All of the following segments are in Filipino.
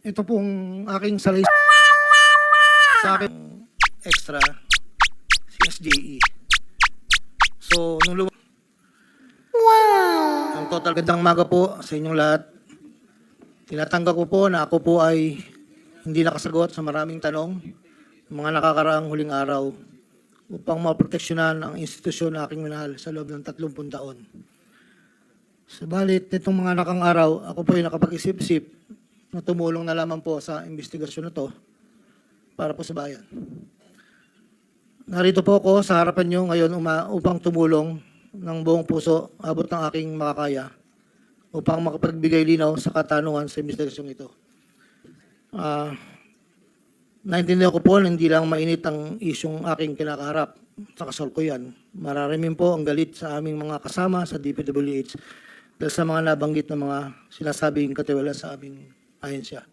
Ito pong aking sa akin extra CSJE. So, ang total gandang maga po sa inyong lahat. Tinatanggap ko po na ako po ay hindi nakasagot sa maraming tanong ng mga nakakaraang huling araw upang maproteksyonan ang institusyon na aking minahal sa loob ng 30 taon. Subalit, nitong mga nakang araw, ako po ay nakapag-isip-isip na tumulong na lamang po sa investigasyon na to para po sa bayan. Narito po ako sa harapan nyo ngayon upang tumulong ng buong puso, abot ng aking makakaya, upang makapagbigay linaw sa katanungan sa investigasyon ito. Naintindihan ko po na hindi lang mainit ang isyong aking kinakaharap sa kasalukuyan. Mararamin po ang galit sa aming mga kasama sa DPWH dahil sa mga nabanggit na mga sinasabing katiwala sa aming ahensya.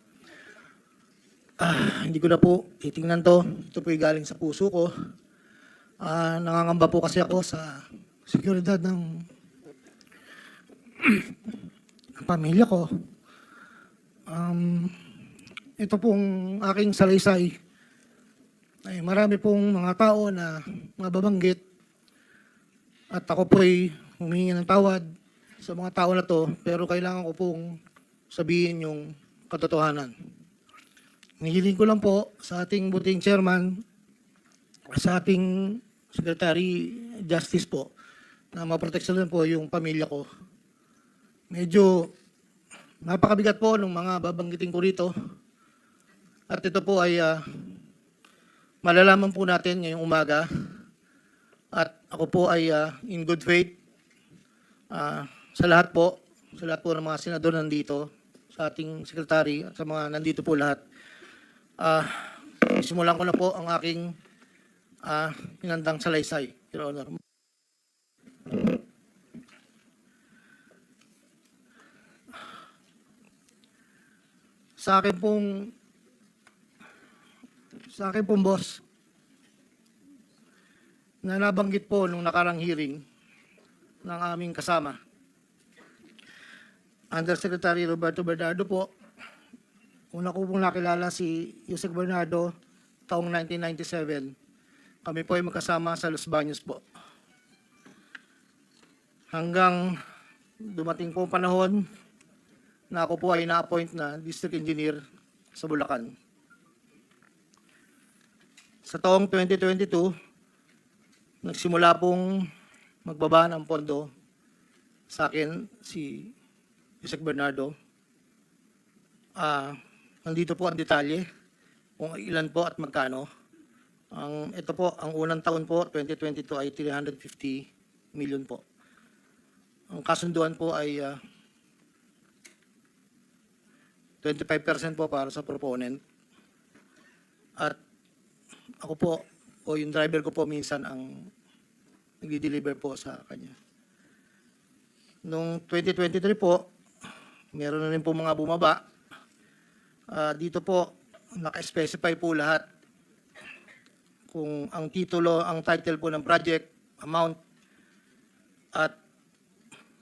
Hindi ko na po titingnan to. Ito po galing sa puso ko. Nangangamba po kasi ako sa seguridad ng pamilya ko. Ito pong aking salaysay ay marami pong mga tao na mababanggit at ako po ay humingi ng tawad sa mga tao na to, pero kailangan ko pong sabihin yung katotohanan. Nihiling ko lang po sa ating buting chairman, sa ating Secretary Justice po, na maproteksyonan po yung pamilya ko. Medyo napakabigat po ng mga babanggitin ko rito. At ito po ay malalaman po natin ngayong umaga. At ako po ay in good faith sa lahat po ng mga senador nandito, sa ating secretary at sa mga nandito po lahat. Simulan ko na po ang aking pinandang salaysay, Your Honor. Sa akin pong boss, na nabanggit po nung nakarang hearing ng aming kasama, Undersecretary Roberto Bernardo po. Una ko pong nakilala si Yusek Bernardo taong 1997. Kami po ay magkasama sa Los Baños po. Hanggang dumating po panahon na ako po ay na-appoint na District Engineer sa Bulacan. Sa taong 2022, nagsimula pong magbaba ng pondo sa akin si Yusek Bernardo. Nandito po ang detalye kung ilan po at magkano. Ito po, ang unang taon po, 2022 ay 350 million po. Ang kasunduan po ay 25% po para sa proponent. At ako po, o yung driver ko po minsan ang nag-deliver po sa kanya. Noong 2023 po, meron na rin po mga bumaba. Dito po, naka-specify po lahat kung ang titulo, ang title po ng project, amount, at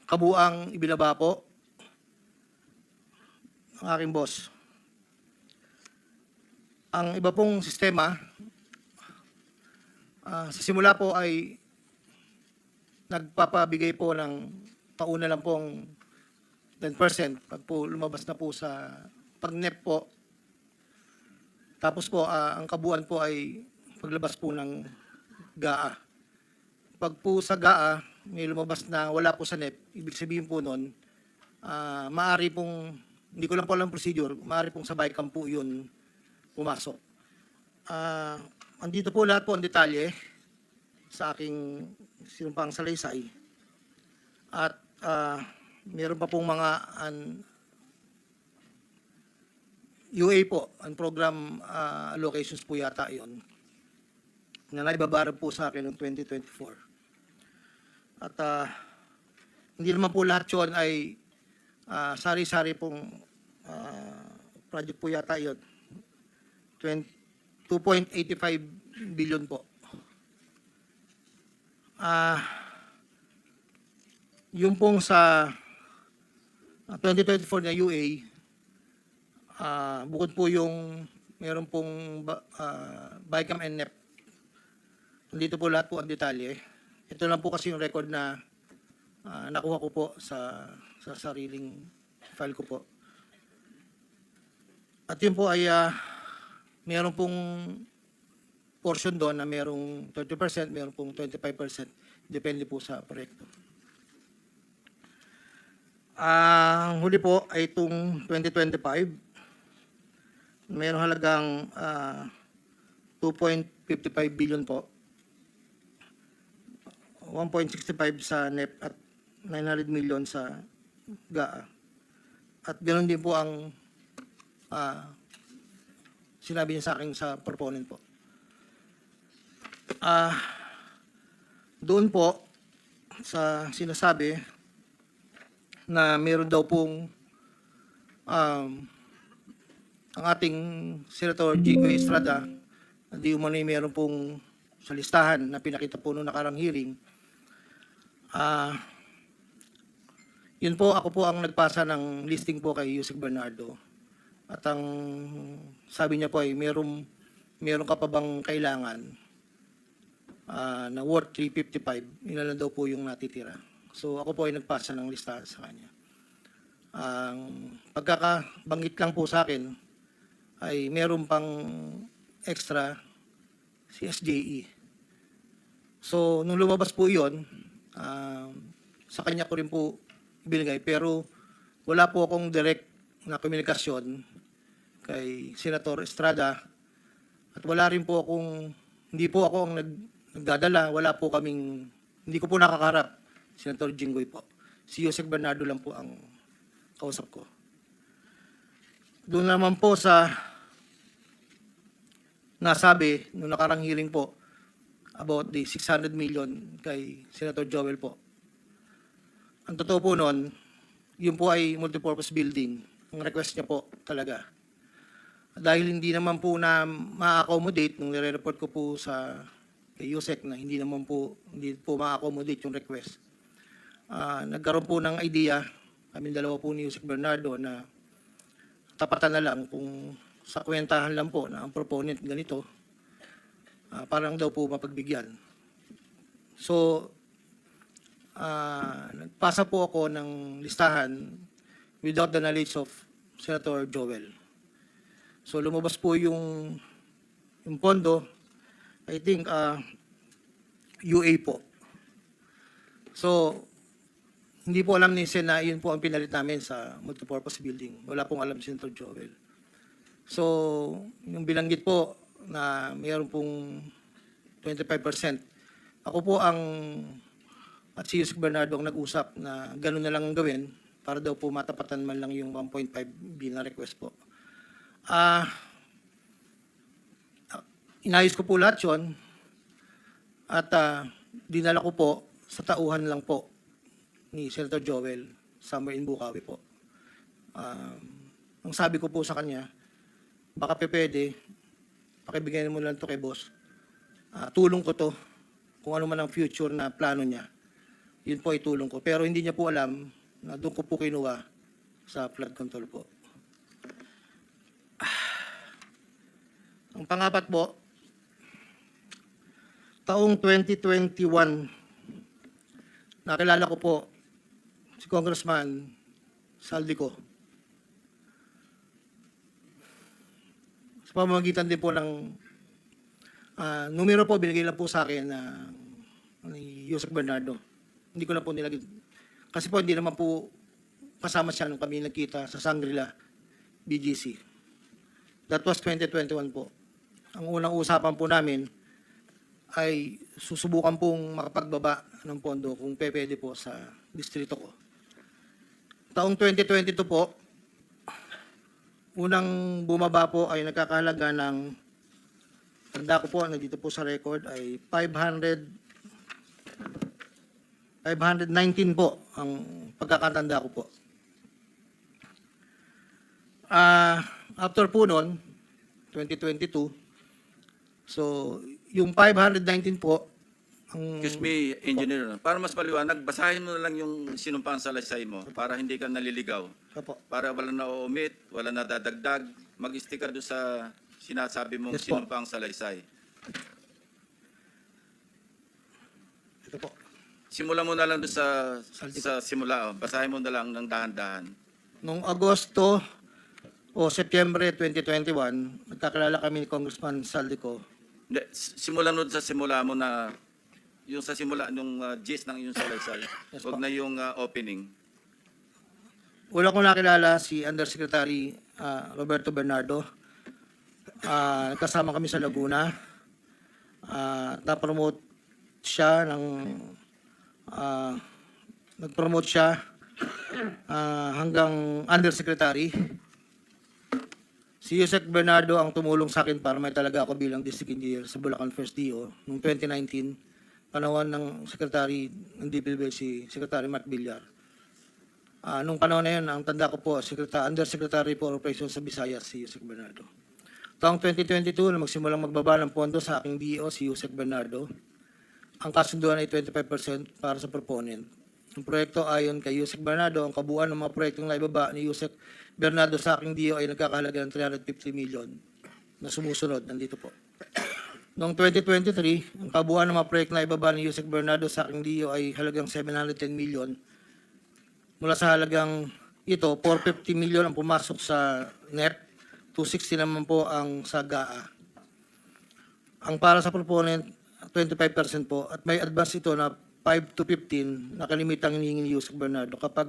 kabuang ibinaba po ang aking boss. Ang iba pong sistema, sa simula po ay nagpapabigay po ng pauna lang pong 10% pag po lumabas na po sa pag-NEP po. Tapos po, ang kabuuan po ay paglabas po ng GAA. Pag po sa GAA, may lumabas na wala po sa NEP, ibig sabihin po nun, maaari pong, hindi ko lang po alam procedure, maaari pong sabay camp po yun pumasok. Andito po lahat po ang detalye sa aking sinumpang salaysay. At meron pa pong mga UA po, ang program allocations po yata yon na naibabarang po sa akin noong 2024. At hindi naman po lahat yun ay sari-sari pong project po yata yon. 2.85 billion po. Yung pong sa 2024 na UA, Bukod po yung meron pong BICAM and NEP. Nandito po lahat po ang detalye. Ito lang po kasi yung record na nakuha ko po sa sariling file ko po. At yun po ay meron pong portion doon na merong 30%, meron pong 25%. Depende po sa proyekto. Ang huli po ay itong 2025. Mayroong halagang 2.55 billion po. 1.65 sa NEP at 900 million sa GAA. At ganoon din po ang sinabi niya sa akin sa proponent po. Doon po sa sinasabi na meron daw pong ang ating Senator Jinggoy Estrada, di umano'y meron pong sa listahan na pinakita po noong nakarang hearing. Yun po, ako po ang nagpasa ng listing po kay Yusek Bernardo. At ang sabi niya po ay meron ka pa bang kailangan na worth 355, yun na lang daw po yung natitira. So ako po ay nagpasa ng listahan sa kanya. Ang pagkakabanggit lang po sa akin ay meron pang extra si SJE. So nung lumabas po yun, sa kanya ko rin po binigay, pero wala po akong direct na komunikasyon kay Senator Estrada at wala rin po akong, hindi po ako ang nagdadala, wala po kaming, hindi ko po nakakaharap Senator Jinggoy po. Si Yusek Bernardo lang po ang kausap ko. Doon naman po sa nasabi nung nakarang hearing po about the 600 million kay Senator Joel po. Ang totoo po noon, yun po ay multipurpose building. Ang request niya po talaga. Dahil hindi naman po na ma-accommodate nung nire-report ko po sa kay Yusek na hindi po ma-accommodate yung request. Nagkaroon po ng idea, kami dalawa po ni Yusek Bernardo na tapatan na lang kung sa kwentahan lang po na ang proponent ganito, parang daw po mapagbigyan. So, nagpasa po ako ng listahan without the knowledge of Senator Joel. So, lumabas po yung pondo, I think, UA po. So, hindi po alam ni Sen na yun po ang pinalit namin sa multipurpose building. Wala pong alam si Senator Joel. So, yung bilanggit po na mayroon pong 25%. Ako po at si Yusek Bernardo ang nag-usap na gano'n na lang ang gawin para daw po matapatan man lang yung 1.5 bilang request po. Inayos ko po lahat yun at dinala ko po sa tauhan lang po ni Senator Joel somewhere in Bukawi po. Ang sabi ko po sa kanya, baka pwede, pakibigyan mo lang to kay boss. Tulong ko to, kung ano man ang future na plano niya. Yun po ay tulong ko. Pero hindi niya po alam na doon ko po kinuha sa flood control po. Ang pangapat po, taong 2021, nakilala ko po si Congressman Saldico. Sa pamamagitan din po ng numero po, binigay lang po sa akin ni Yusek Bernardo. Hindi ko na po nilagay. Kasi po hindi naman po kasama siya nung kami nagkita sa Shangri-La, BGC. That was 2021 po. Ang unang usapan po namin ay susubukan pong makapagbaba ng pondo kung pwede po sa distrito ko. Taong 2022 po, unang bumaba po ay nagkakahalaga ng, tanda ko po, nandito po sa record, ay 519 po ang pagkakatanda ko po. After po noon, 2022, so yung 519 po Excuse me, engineer. Para mas maliwanag, basahin mo na lang yung sinumpang salaysay mo para hindi ka naliligaw. Opo. Para wala na omit, wala na dadagdag, mag-stick ka doon sa sinasabi mong Yes po. sinumpang salaysay. Ito po. Simula mo na lang doon Saldi sa simula. Oh. Basahin mo na lang ng dahan-dahan. Noong Agosto o Setyembre 2021, nagkakilala kami ni Congressman Saldico. Hindi, simulan mo sa simula mo na yung sa simula nung gist ng yung salaysay. Yes, Huwag po. na yung opening. Una ko nakilala si Undersecretary Roberto Bernardo. Kasama kami sa Laguna. Na-promote siya nag-promote siya hanggang Undersecretary. Si Yusek Bernardo ang tumulong sa akin para may talaga ako bilang district engineer sa Bulacan First DO noong 2019. Panahon ng Secretary ng DPWH si Secretary Mark Villar. Nung panahon na yun, ang tanda ko po, Undersecretary for Operations sa Visayas, si Yusek Bernardo. Taong 2022, na magsimulang magbaba ng pondo sa aking DO, si Yusek Bernardo, ang kasunduan ay 25% para sa proponent. Ang proyekto ayon kay Yusek Bernardo, ang kabuuan ng mga proyektong naibaba ni Yusek Bernardo sa aking DO ay nagkakahalaga ng 350 million na sumusunod. Nandito po. Noong 2023, ang kabuuan ng mga proyekto na ibaba ni Yusek Bernardo sa aking DO ay halagang 710 million. Mula sa halagang ito, 450 million ang pumasok sa NEP, 260 naman po ang sa GAA. Ang para sa proponent, 25% po, at may advance ito na 5 to 15 na kalimitang hinihingi ni Yusek Bernardo kapag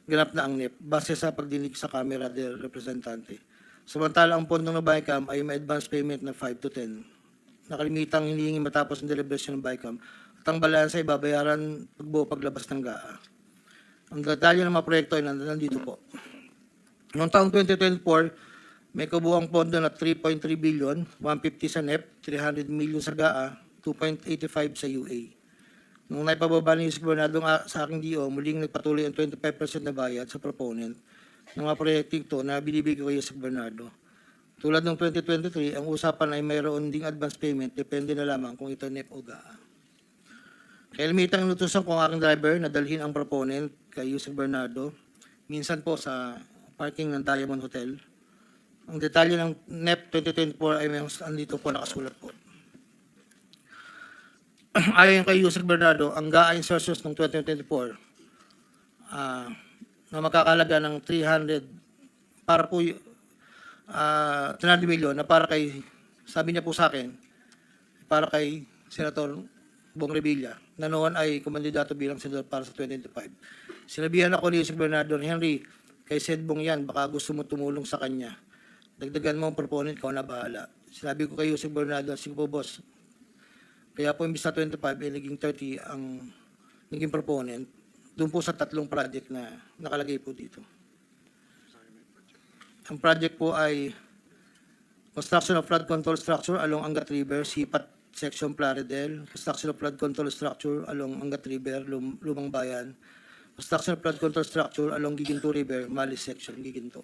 ganap na ang NEP, base sa pagdinig sa Kamera del Representante. Samantala, ang pondong na BICAM ay may advance payment na 5 to 10. Nakalimitang hinihingi matapos ng deliberation ng BICAM at ang balansa ay babayaran paglabas ng GAA. Ang detalye ng mga proyekto ay nandito po. Noong taong 2024, may kabuuang pondo na 3.3 billion, 150 sa NEP, 300 million sa GAA, 2.85 sa UA. Nung naipababa ni Yusek Bernardo sa aking DO, muling nagpatuloy ang 25% na bayad sa proponent ng mga proyekting ito na binibigay ko kay Yusek Bernardo. Tulad ng 2023, ang usapan ay mayroon ding advance payment, depende na lamang kung ito NEP o GAA. Kaya limitang inutusan ko ang aking driver na dalhin ang proponent kay Yusek Bernardo, minsan po sa parking ng Diamond Hotel. Ang detalye ng NEP 2024 ay may andito po nakasulat po. Ayon kay Yusek Bernardo, ang GAA insertions ng 2024 na makakalaga ng 300 para po 300 million na para kay, sabi niya po sa akin, para kay Senator Bong Revilla, na noon ay kumandidato bilang senador para sa 2025. Sinabihan ako ni Yusek Bernardo, Henry, kay Sed Bong yan, baka gusto mo tumulong sa kanya. Dagdagan mo ang proponent, ikaw na bahala. Sinabi ko kay Yusek Bernardo, sige po boss, kaya po imbis na 25, naging 30 ang naging proponent, doon po sa tatlong project na nakalagay po dito. Ang project po ay construction of flood control structure along Angat River, Sipat Section Plaridel, construction of flood control structure along Angat River, Lumang Bayan, construction of flood control structure along Giginto River, Malis Section, Giginto.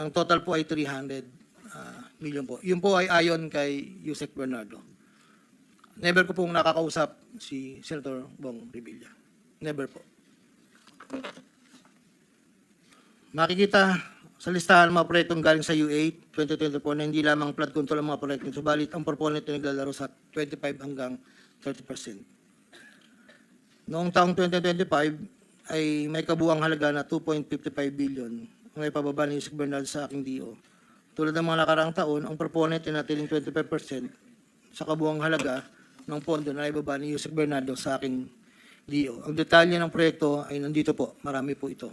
Ang total po ay 300 million po. Yun po ay ayon kay Yusek Bernardo. Never ko pong nakakausap si Senator Bong Revilla. Never po. Makikita sa listahan ng mga proyektong galing sa U8 2024 na hindi lamang flood control ang mga proyekto, subalit ang proponent ay naglalaro sa 25 hanggang 30%. Noong taong 2025 ay may kabuang halaga na 2.55 billion ang may pababa ni Yusek Bernardo sa aking DO. Tulad ng mga nakaraang taon, ang proponent ay natiling 25% sa kabuang halaga ng pondo na ibaba ni Yusek Bernardo sa aking DO. Ang detalye ng proyekto ay nandito po, marami po ito.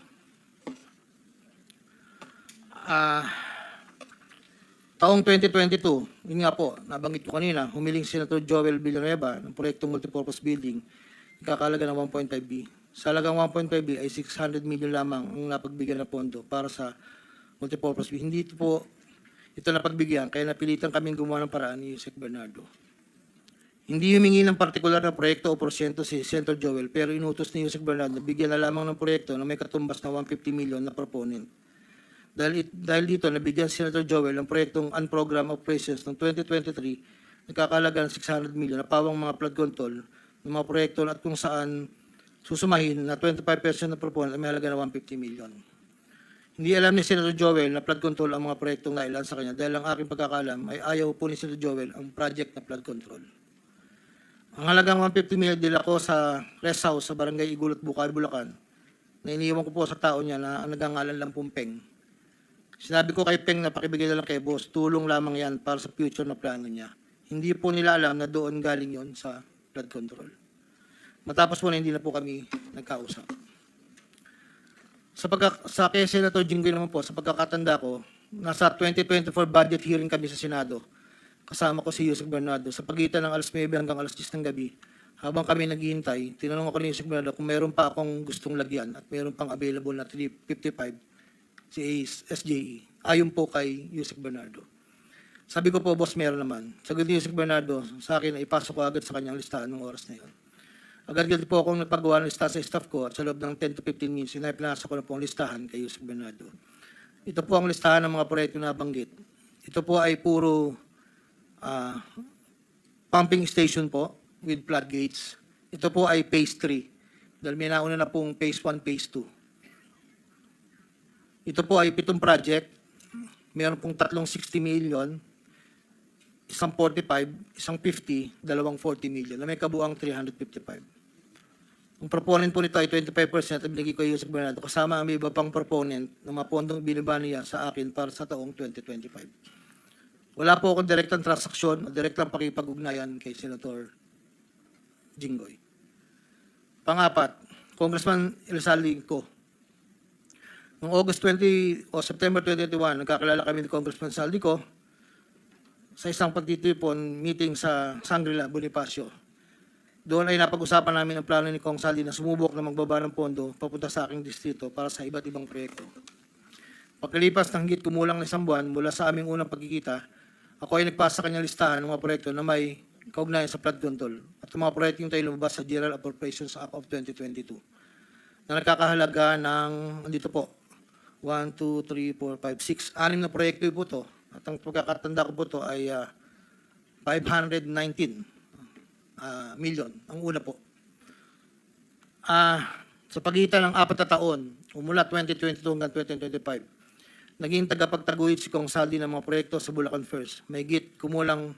Taong 2022, yun nga po, nabanggit ko kanina, humiling si Senator Joel Villanueva ng proyektong multipurpose building, kakalaga ng 1.5B. Sa halagang 1.5B ay 600 million lamang ang napagbigyan na pondo para sa multipurpose building. Hindi po ito napagbigyan, kaya napilitan kaming gumawa ng paraan ni Yusek Bernardo. Hindi humingi ng partikular na proyekto o porsyento si Senator Joel, pero inutos ni Yusek Bernardo na bigyan na lamang ng proyekto na may katumbas na 150 million na proponent. Dahil dito, nabigyan si Senator Joel ng proyektong unprogrammed operations ng 2023 nagkakalaga ng 600 million na pawang mga flood control ng mga proyekto at kung saan susumahin na 25% ng proponent ay may halaga na 150 million. Hindi alam ni Senator Joel na flood control ang mga proyektong nailan sa kanya dahil ang aking pagkakalam ay ayaw po ni Senator Joel ang project na flood control. Ang halagang 150 million dila ko sa rest house sa Barangay Igulot, Bukal, Bulacan na iniiwan ko po sa tao niya na ang nagangalan lang pong Peng. Sinabi ko kay Peng na pakibigay na lang kay boss, tulong lamang yan para sa future na plano niya. Hindi po nila alam na doon galing yon sa flood control. Matapos po na hindi na po kami nagkausap. Sa kay Senator Jinggoy naman po, sa pagkakatanda ko, nasa 2024 budget hearing kami sa Senado. Kasama ko si Yusek Bernardo. Sa pagitan ng alas 9 hanggang alas 10 ng gabi, habang kami naghihintay, tinanong ako ni Yusek Bernardo kung meron pa akong gustong lagyan at meron pang available na 355 si SJE. Ayon po kay Yusek Bernardo. Sabi ko po, boss, meron naman. Sagot ni Yusek Bernardo sa akin na ipasok ko agad sa kanyang listahan ng oras na yun. Agad-agad po akong nagpagawa ng listahan sa staff ko at sa loob ng 10 to 15 minutes, pinasa ko na po ang listahan kay Yusek Bernardo. Ito po ang listahan ng mga proyekto na nabanggit. Ito po ay puro pumping station po with floodgates. Ito po ay phase 3 dahil may nauna na pong phase 1, phase 2. Ito po ay 7 project. Meron pong 360 million, isang 45, isang 50, dalawang 40 million na may kabuang 355. Ang proponent po nito ay 25% at binigay ko yung Yusek Bernardo kasama ang may iba pang proponent ng mga pondong binaba niya sa akin para sa taong 2025. Wala po akong direktang transaksyon o direktang pakipag-ugnayan kay Senator Jinggoy. Pangapat, Congressman Elsaldi ko. Noong August 20 o September 2021, nagkakilala kami ni Congressman Saldico sa isang pagtitipon meeting sa Shangri-La, Bonifacio. Doon ay napag-usapan namin ang plano ni Kong Saldi na sumubok na magbaba ng pondo papunta sa aking distrito para sa iba't ibang proyekto. Pagkalipas ng higit kumulang na 1 buwan mula sa aming unang pagkikita, ako ay nagpasa sa kanyang listahan ng mga proyekto na may kaugnayan sa flood control at ang mga proyekto yung tayo lumabas sa General Appropriations Act of 2022 na nagkakahalaga ng, andito po, 1, 2, 3, 4, 5, 6, 6 na proyekto po ito. At ang pagkakatanda ko po ito ay 519 million, ang una po. Sa pagitan ng 4 na taon, mula 2022 hanggang 2025, naging tagapagtaguyod si Kong Saldi ng mga proyekto sa Bulacan First. May higit kumulang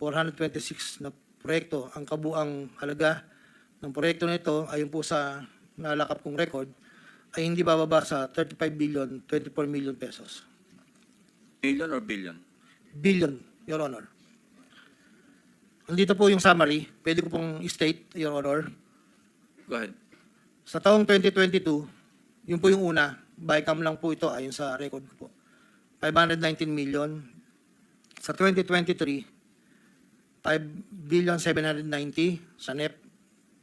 426 na proyekto. Ang kabuang halaga ng proyekto nito, ayon po sa nalakap kong record, ay hindi bababa sa 35 billion, 24 million pesos. Million or billion? Billion, Your Honor. Andito po yung summary. Pwede ko pong state, Your Honor. Go ahead. Sa taong 2022, yun po yung una. Bycam lang po ito ayon sa record ko po. 519 million. Sa 2023, 5 billion 790 sa NEP,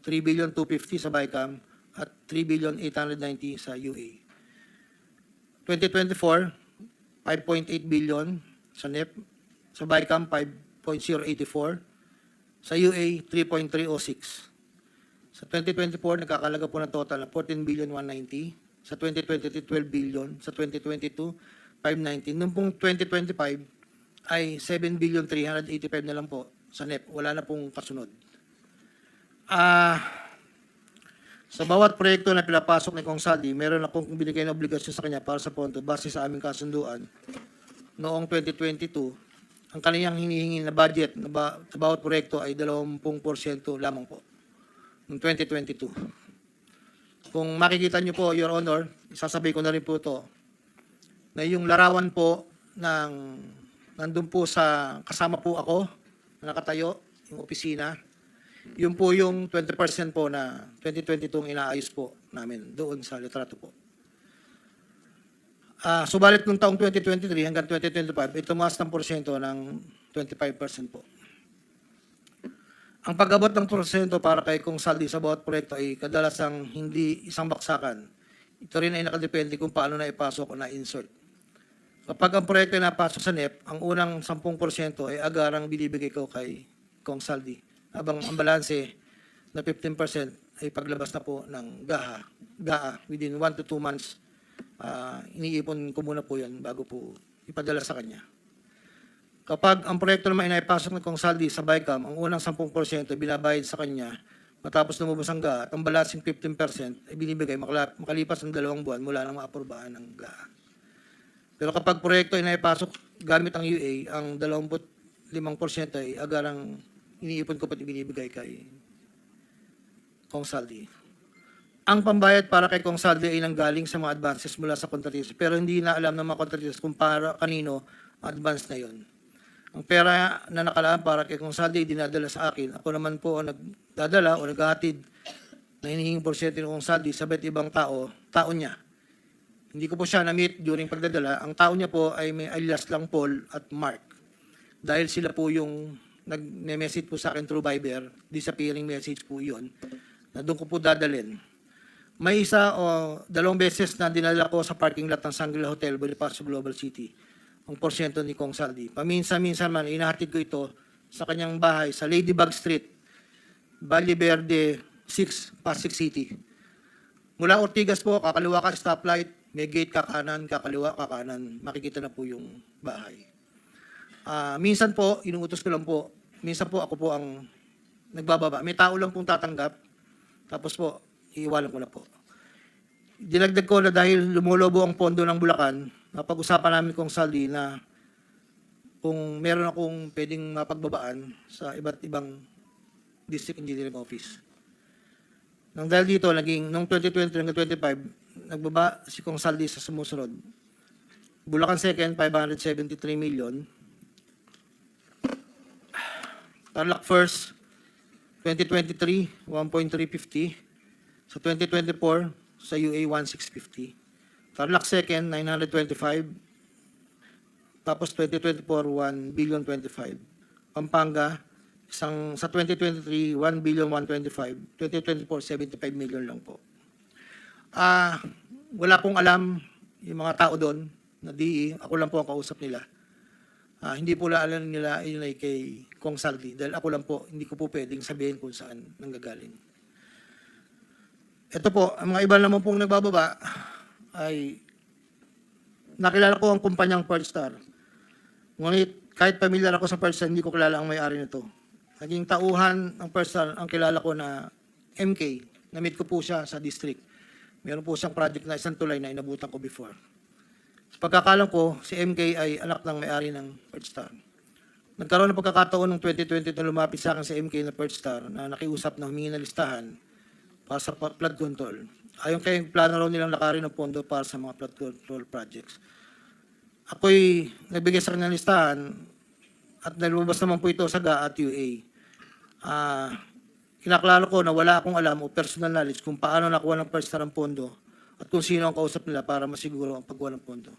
3 billion 250 sa Bycam, at 3 billion 890 sa UA. 2024, 5.8 billion sa NEP, sa Bycam 5.084, sa UA 3.306. Sa 2024, nagkakalaga po ng total na 14 billion 190, sa 2023, 12 billion, sa 2022, 519. Noong pong 2025 ay 7 billion 385 na lang po sa NEP. Wala na pong kasunod. Sa bawat proyekto na pinapasok ni Kong Saldi, meron akong binigay na obligasyon sa kanya para sa pondo base sa aming kasunduan. Noong 2022, ang kaniyang hinihingi na budget sa bawat proyekto ay 20% lamang po. Noong 2022. Kung makikita niyo po, Your Honor, isasabay ko na rin po ito, na yung larawan po nandun po sa, kasama po ako, na nakatayo, yung opisina, yun po yung 20% po na 2022 ang inaayos po namin doon sa litrato po. Subalit nung taong 2023 hanggang 2025, ito tumaas ng porsyento ng 25% po. Ang pag-abot ng porsyento para kay Kong Saldi sa bawat proyekto ay kadalasang hindi isang baksakan. Ito rin ay nakadepende kung paano na ipasok o na-insert. Kapag ang proyekto ay napasok sa NEP, ang unang 10% ay agarang binibigay ko kay Kong Saldi. Habang ang balanse na 15% ay paglabas na po ng GAA within 1 to 2 months. Iniipon ko muna po yan bago po ipadala sa kanya. Kapag ang proyekto naman ay naipasok ng Consaldi sa BICAM, ang unang 10% ay binabayad sa kanya matapos lumabas ang GAA at ang balancing 15% ay binibigay makalipas ng 2 buwan mula nang maaprubahan ng GAA. Pero kapag proyekto ay naipasok gamit ang UA, ang 25% ay agarang iniipon ko pati binibigay kay Consaldi. Ang pambayad para kay Consaldi ay nanggaling sa mga advances mula sa kontratista, pero hindi na alam ng mga kontratista kung para kanino ang advance na yon. Ang pera na nakalaan para kay Consaldi dinadala sa akin. Ako naman po ang nagdadala o naghahatid na hinihinging porsyento ng Consaldi sa iba't ibang tao niya. Hindi ko po siya na-meet during pagdadala. Ang tao niya po ay may alias lang Paul at Mark. Dahil sila po yung nag-message po sa akin through Viber, disappearing message po yun, na doon ko po dadalhin. May isa o 2 beses na dinala ko sa parking lot ng Shangri-La Hotel, Bonifacio Global City, ang porsyento ni Consaldi. Paminsan-minsan man, inahatid ko ito sa kanyang bahay sa Ladybug Street, Valle Verde 6, Pasig City. Mula Ortigas po, kakaliwa ka stoplight, may gate kakanan, kakaliwa kakanan, makikita na po yung bahay. Minsan po, inuutos ko lang po, minsan po ako po ang nagbababa. May tao lang pong tatanggap, tapos po, iiwalan ko na po. Dinagdag ko na dahil lumulobo ang pondo ng Bulacan, napag-usapan namin kong Saldi na kung meron akong pwedeng mapagbabaan sa iba't ibang district engineering office. Nang dahil dito, noong 2020 hanggang 2025, nagbaba si Kong Saldi sa sumusunod. Bulacan 2nd, 573 million. Tarlac 1st, 2023, 1.350. Sa 2024, sa UA 1,650. Tarlac 2nd, 925. Tapos 2024, 1,025,000,025. Pampanga, sa 2023, 1,125,000,000. 2024, 75 million lang po. Wala pong alam yung mga tao doon na DE. Ako lang po ang kausap nila. Hindi po alam nila yun ay kay Kong Saldi. Dahil ako lang po, hindi ko po pwedeng sabihin kung saan nanggagaling. Ito po, ang mga iba naman pong nagbababa ay nakilala ko ang kumpanyang Pearlstar. Ngunit kahit pamilyar ako sa Pearlstar, hindi ko kilala ang may-ari nito. Naging tauhan ng Pearlstar ang kilala ko na MK. Na-meet ko po siya sa district. Meron po siyang project na isang tulay na inabutan ko before. Sa pagkakalam ko, si MK ay anak ng may-ari ng Pearlstar. Nagkaroon ng pagkakataon ng 2020 na lumapit sa akin si MK na Pearlstar na nakiusap na humingi na listahan para sa flood control. Ayon kay plano raw nilang lakarin ng pondo para sa mga flood control projects. Ako'y nagbigay sa kanilang listahan at nalabas naman po ito sa GAA at UA. Kinaklaro ko na wala akong alam o personal knowledge kung paano nakuha ng Pearlstar ang pondo at kung sino ang kausap nila para masiguro ang pagkuha ng pondo.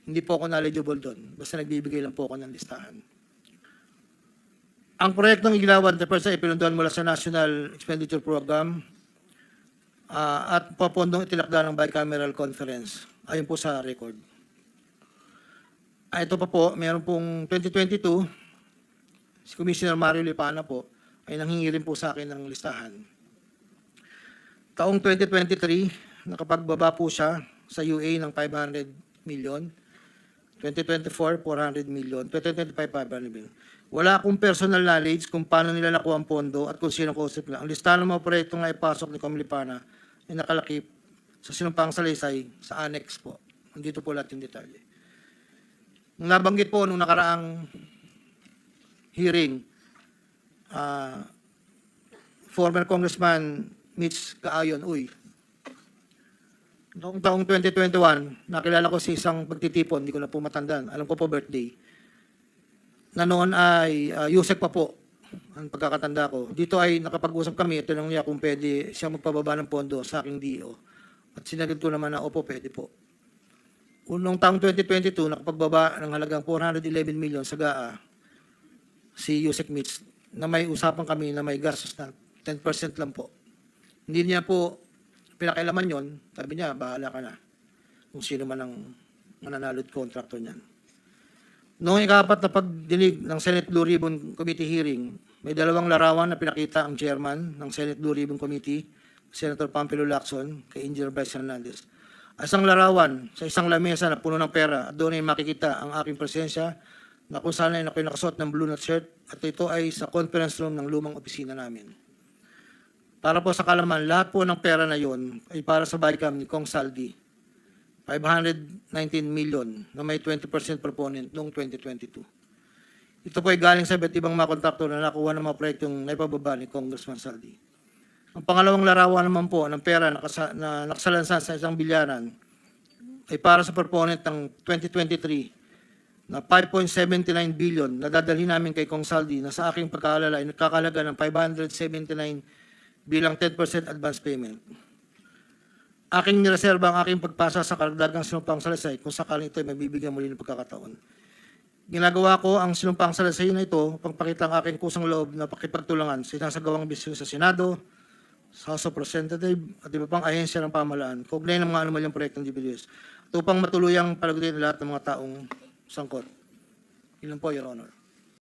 Hindi po ako knowledgeable doon. Basta nagbibigay lang po ako ng listahan. Ang proyektong Iglawan na Pearlstar ay pinunduan mula sa National Expenditure Program at papondong itinakda ng bicameral conference. Ayon po sa record. Ito pa po, meron pong 2022, si Commissioner Mario Lipana po, ay nanghingi rin po sa akin ng listahan. Taong 2023, nakapagbaba po siya sa UA ng 500 million. 2024, 400 million. 2025, 500 million. Wala akong personal knowledge kung paano nila nakuha ang pondo at kung sino kausap nila. Ang listahan ng mga proyektong na ipasok ni Comlipana ay nakalakip sa sinumpang salaysay sa annex po. Nandito po lahat yung detalye. Nung nabanggit po nung nakaraang hearing, former Congressman Mitch Kaayon, noong taong 2021, nakilala ko si isang pagtitipon, hindi ko na po matandaan, alam ko po birthday, na noon ay Yusek pa po, ang pagkakatanda ko. Dito ay nakapag-usap kami, tinanong niya kung pwede siya magpababa ng pondo sa aking DO. At sinagot ko naman na, opo, pwede po. Noong taong 2022, nakapagbaba ng halagang 411 million sa GAA, si Yusek Mitch, na may usapan kami na may gastos na 10% lang po. Hindi niya po pinakailaman yon, sabi niya, bahala ka na. Kung sino man ang mananalot contractor niyan. Noong ikapat na pagdinig ng Senate Blue Ribbon Committee hearing, may 2 larawan na pinakita ang chairman ng Senate Blue Ribbon Committee, Senator Pampilo Lacson, kay Engineer Bryce Hernandez. Isang larawan sa isang lamesa na puno ng pera at doon ay makikita ang aking presensya na kung saan ay ako'y nakasuot ng blue na shirt at ito ay sa conference room ng lumang opisina namin. Para po sa kalaman, lahat po ng pera na yon ay para sa BICAM ni Kong Saldi. 519 million na may 20% proponent noong 2022. Ito po ay galing sa iba't ibang mga kontraktor na nakuha ng mga proyektong naipababa ni Congressman Saldi. Ang pangalawang larawan naman po ng pera na nakasalansan sa isang bilyaran ay para sa proponent ng 2023 na 5.79 billion na dadalhin namin kay Kong Saldi na sa aking pagkaalala ay nagkakalaga ng 579 bilang 10% advance payment. Aking nireserba ang aking pagpasa sa karagdagang sinumpang salaysay kung sakaling ito ay mabibigyan muli ng pagkakataon. Ginagawa ko ang sinumpang salaysay na ito upang pakita ang aking kusang loob na pakipagtulangan sa sinasagawang bisyo sa Senado, sa House of Representatives at iba pang ahensya ng pamahalaan, kaugnay ng mga anomalyang proyektong DPWS, at upang matuluyang palagutin lahat ng mga taong sangkot. Ilan po, Your Honor.